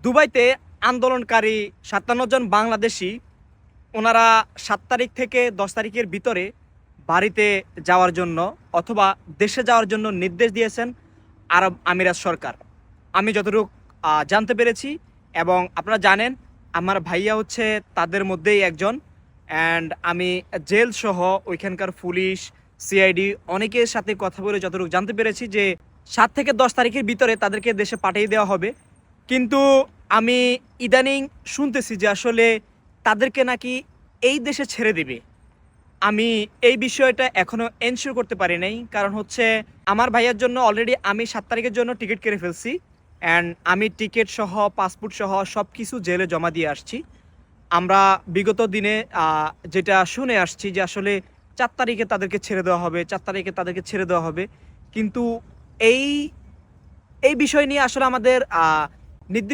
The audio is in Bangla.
দুবাইতে আন্দোলনকারী ৫৭ জন বাংলাদেশি ওনারা ৭ তারিখ থেকে ১০ তারিখের ভিতরে বাড়িতে যাওয়ার জন্য অথবা দেশে যাওয়ার জন্য নির্দেশ দিয়েছেন আরব আমিরাত সরকার। আমি যতটুকু জানতে পেরেছি, এবং আপনারা জানেন আমার ভাইয়া হচ্ছে তাদের মধ্যেই একজন। অ্যান্ড আমি জেল সহ ওইখানকার পুলিশ, সিআইডি অনেকের সাথে কথা বলে যতটুকু জানতে পেরেছি যে ৭ থেকে ১০ তারিখের ভিতরে তাদেরকে দেশে পাঠিয়ে দেওয়া হবে। কিন্তু আমি ইদানিং শুনতেছি যে আসলে তাদেরকে নাকি এই দেশে ছেড়ে দিবে। আমি এই বিষয়টা এখনও এনশিওর করতে পারি নাই, কারণ হচ্ছে আমার ভাইয়ার জন্য অলরেডি আমি ৭ তারিখের জন্য টিকিট কেটে ফেলছি। অ্যান্ড আমি টিকিট সহ পাসপোর্ট সহ সব কিছু জেলে জমা দিয়ে আসছি। আমরা বিগত দিনে যেটা শুনে আসছি যে আসলে ৪ তারিখে তাদেরকে ছেড়ে দেওয়া হবে, ৪ তারিখে তাদেরকে ছেড়ে দেওয়া হবে। কিন্তু এই এই বিষয় নিয়ে আসলে আমাদের নির্দিষ্ট